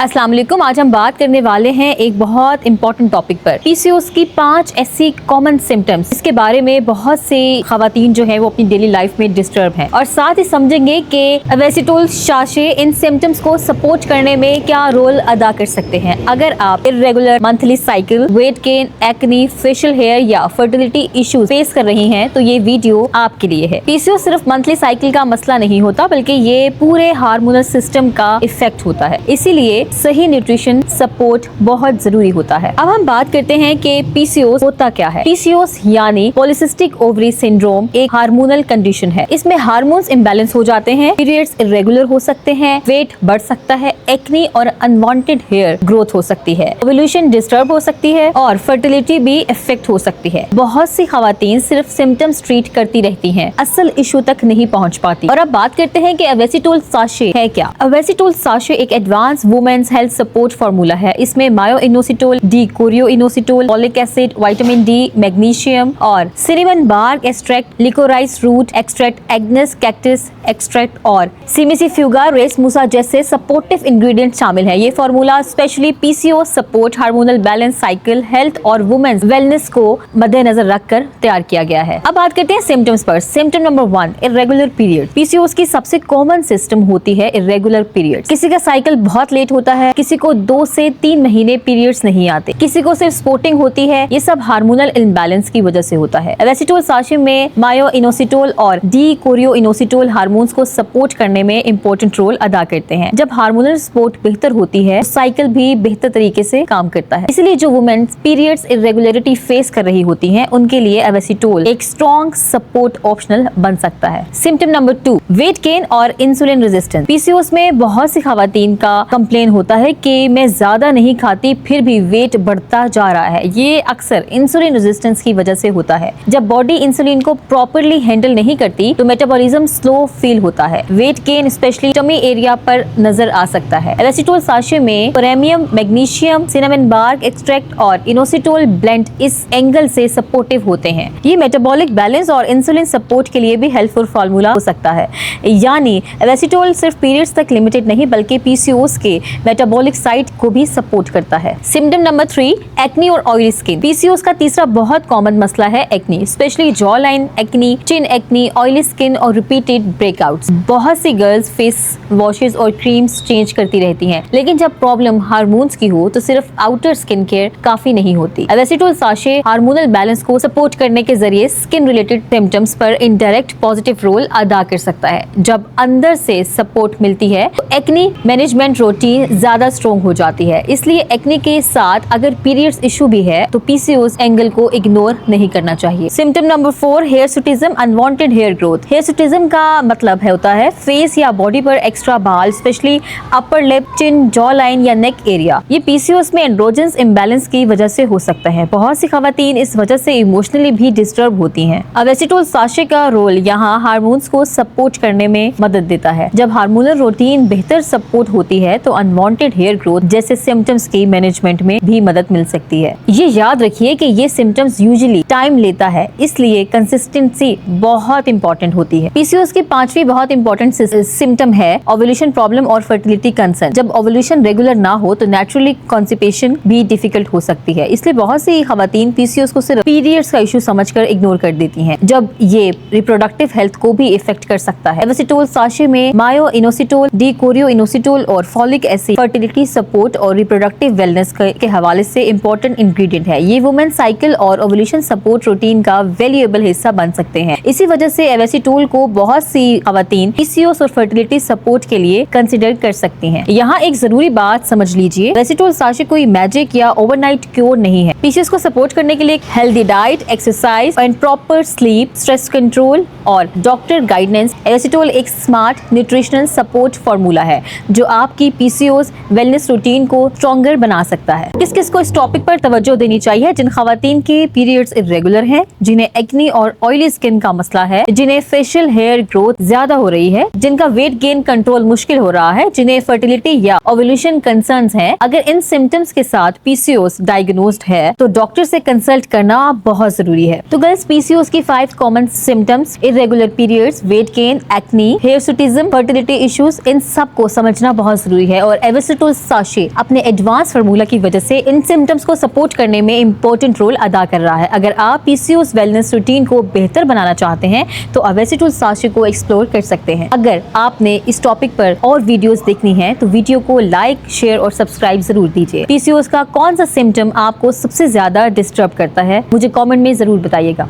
अस्सलाम वालेकुम। आज हम बात करने वाले हैं एक बहुत इंपॉर्टेंट टॉपिक पर, पीसीओएस की 5 ऐसी कॉमन सिम्टम्स। इसके बारे में बहुत से खवातीन जो है वो अपनी डेली लाइफ में डिस्टर्ब हैं और साथ ही समझेंगे कि एवेसिटोल साशे इन सिम्टम्स को सपोर्ट करने में क्या रोल अदा कर सकते हैं। अगर आप irregular monthly cycle, weight gain, acne, facial hair या फर्टिलिटी इश्यूज फेस कर रही हैं तो ये वीडियो आपके लिए है। पीसीओएस सिर्फ मंथली साइकिल का मसला नहीं होता बल्कि ये पूरे हार्मोनल सिस्टम का इफेक्ट होता है, इसीलिए सही न्यूट्रिशन सपोर्ट बहुत जरूरी होता है। अब हम बात करते हैं कि पीसीओएस होता क्या है। पीसीओएस यानी पॉलिसिस्टिक ओवरी सिंड्रोम एक हार्मोनल कंडीशन है। इसमें हार्मोन्स इम्बैलेंस हो जाते हैं, पीरियड्स इरेगुलर हो सकते हैं, वेट बढ़ सकता है, एक्ने और अनवांटेड हेयर ग्रोथ हो सकती है, ओव्यूलेशन डिस्टर्ब हो सकती है और फर्टिलिटी भी इफेक्ट हो सकती है। बहुत सी खवातीन सिर्फ सिम्टम्स ट्रीट करती रहती हैं, असल इशू तक नहीं पहुंच पाती। और अब बात करते हैं कि एवेसिटोल साशे है क्या। एवेसिटोल साशे एक advance women's health support formula है। इसमें myoinositol, D chiroinositol, folic acid, vitamin D, magnesium और cinnamon bark extract, liquorice root extract, agnus castus extract और सिमिसिफ्यूगा रेसमुसा जैसे सपोर्टिव इंग्रेडिएंट शामिल है। ये formula specially PCOS support, hormonal balance, cycle health और women's wellness को मद्देनजर रखकर तैयार किया गया है। अब बात करते हैं सिम्टम्स पर। Symptom number 1, irregular period. PCOS की सबसे कॉमन सिस्टम होती है इरेगुलर पीरियड। किसी का साइकिल बहुत लेट होता है, किसी को 2 से 3 महीने पीरियड्स नहीं आते, किसी को सिर्फ स्पॉटिंग होती है। ये सब हार्मोनल इम्बैलेंस की वजह से होता है। एवेसिटोल साशे में मायोइनोसिटोल और डी कोरियोइनोसिटोल हार्मोन्स को सपोर्ट करने में इंपॉर्टेंट रोल अदा करते हैं। जब हार्मोनल सपोर्ट बेहतर होती है, साइकिल भी बेहतर तरीके से काम करता है। इसलिए जो वुमेन पीरियड्स इरेगुलरिटी फेस कर रही होती हैं, उनके लिए एवेसिटोल एक स्ट्रॉन्ग सपोर्ट ऑप्शनल बन सकता है। सिम्टम नंबर 2, वेट गेन और इंसुलिन रेजिस्टेंस। पीसीओएस में बहुत सी खवातीन का कंप्लेन होता है कि मैं ज्यादा नहीं खाती फिर भी वेट बढ़ता जा रहा है। ये अक्सर इंसुलिन रेजिस्टेंस की वजह से होता है। जब बॉडी इंसुलिन को प्रॉपर्ली हैंडल नहीं करती तो मेटाबॉलिज्म स्लो फील होता है। Weight gain specially tummy area पर नजर आ सकता है। एवेसिटोल साशे में premium, magnesium, cinnamon bark extract और इनोसिटोल ब्लेंड इस एंगल से सपोर्टिव होते हैं। ये मेटाबॉलिक बैलेंस और इंसुलिन सपोर्ट के लिए भी हेल्पफुल फार्मूला हो सकता है। यानी एवेसिटोल सिर्फ पीरियड्स तक लिमिटेड नहीं बल्कि पीसीओएस के मेटाबॉलिक साइट को भी सपोर्ट करता है। सिम्टम नंबर 3, एक्ने और ऑयली स्किन। पीसीओएस का तीसरा बहुत कॉमन मसला है acne, specially jawline acne, chin acne, oily skin और रिपीटेड ब्रेकआउट्स। बहुत सी गर्ल्स फेस वॉशेस और क्रीम्स चेंज करती रहती हैं, लेकिन जब प्रॉब्लम हार्मोन्स की हो तो सिर्फ आउटर स्किन केयर काफी नहीं होती। एवेसिटोल साशे हार्मोनल बैलेंस को सपोर्ट करने के जरिए स्किन रिलेटेड सिम्टम्स पर इनडायरेक्ट पॉजिटिव रोल अदा कर सकता है। जब अंदर से सपोर्ट मिलती है तो एक्ने मैनेजमेंट रूटीन ज्यादा स्ट्रॉन्ग हो जाती है। इसलिए एक्ने के साथ अगर पीरियड्स इशू भी है तो पीसीओएस एंगल को इग्नोर नहीं करना चाहिए। Symptom number 4, hirsutism, unwanted hair growth. Hirsutism का मतलब होता है फेस या बॉडी पर एक्स्ट्रा बाल, स्पेशली अपर लिप, चिन, जॉ लाइन या नेक एरिया। ये पीसीओएस में एंड्रोजन्स इम्बैलेंस की वजह से हो सकता है। बहुत सी खवातीन इस वजह से इमोशनली भी डिस्टर्ब होती हैं। एवेसिटोल साशे का रोल यहाँ हार्मोन्स को सपोर्ट करने में मदद देता है। जब हार्मोनल रूटीन बेहतर सपोर्ट होती है तो अनवांटेड हेयर ग्रोथ जैसे सिम्टम्स की मैनेजमेंट में भी मदद मिल सकती है। ये याद रखिए कि ये सिम्टम्स यूजुअली टाइम लेता है, इसलिए कंसिस्टेंसी बहुत इंपॉर्टेंट होती है। पीसीओएस की 5वीं बहुत इंपॉर्टेंट सिम्टम है ओव्यूलेशन प्रॉब्लम और फर्टिलिटी कंसर्न। जब ओव्यूलेशन रेगुलर ना हो तो नेचुरली कॉन्स्टिपेशन भी डिफिकल्ट हो सकती है। इसलिए बहुत सी खवातीन पीसीओएस को सिर्फ पीरियड्स का इशू समझकर इग्नोर कर देती हैं, जब ये रिप्रोडक्टिव हेल्थ को भी इफेक्ट कर सकता है। एवेसिटोल साशे में मायोइनोसिटोल, डी कोरियोइनोसिटोल और फॉलिक एसिड फर्टिलिटी सपोर्ट और रिप्रोडक्टिव वेलनेस के हवाले से इंपॉर्टेंट इंग्रेडिएंट है। ये वुमेन साइकिल और ओव्यूलेशन सपोर्ट रूटीन का वैल्यूएबल हिस्सा बन सकते हैं। इसी वजह से एवेसिटोल को बहुत सी खवातीन पीसीओएस और फर्टिलिटी सपोर्ट के लिए कंसिडर कर सकती हैं। यहाँ एक जरूरी बात समझ लीजिए, एवेसिटोल साशे कोई मैजिक या ओवरनाइट क्योर नहीं है। पीसीओएस को सपोर्ट करने के लिए healthy diet, exercise and proper sleep, stress control और डॉक्टर गाइडेंस। एवेसिटोल एक स्मार्ट न्यूट्रिशनल सपोर्ट फार्मूला है जो आपकी पीसीओएस वेलनेस रूटीन को स्ट्रॉन्गर बना सकता है। किस किस को इस टॉपिक पर तवज्जो देनी चाहिए? जिन खवातीन के पीरियड्स इरेगुलर हैं, जिन्हें एक्ने और ऑयली स्किन का मसला है, जिन्हें फेशियल हेयर ग्रोथ ज्यादा हो रही है, जिनका वेट गेन कंट्रोल मुश्किल हो रहा है, जिन्हें फर्टिलिटी या ओव्यूलेशन कंसर्न्स हैं। अगर इन सिम्टम्स के साथ पीसीओएस डायग्नोस्ड है तो डॉक्टर से कंसल्ट करना बहुत जरूरी है। तो गर्ल्स, पीसीओएस की 5 common symptoms, irregular periods, weight gain, acne, hirsutism, fertility issues, इन सब को समझना बहुत जरूरी है और एवेसिटोल साशे अपने एडवांस फार्मूला की वजह से इन सिम्टम्स को सपोर्ट करने में इंपॉर्टेंट रोल अदा कर रहा है। अगर आप पीसीओएस वेलनेस रूटीन को बेहतर बनाना चाहते हैं तो एवेसिटोल साशे को एक्सप्लोर कर सकते हैं। अगर आपने इस टॉपिक पर और वीडियोस देखनी है तो वीडियो को लाइक, शेयर और सब्सक्राइब जरूर दीजिए। पीसीओएस का कौन सा सिम्टम आपको सबसे ज्यादा डिस्टर्ब करता है, मुझे कमेंट में जरूर बताइएगा।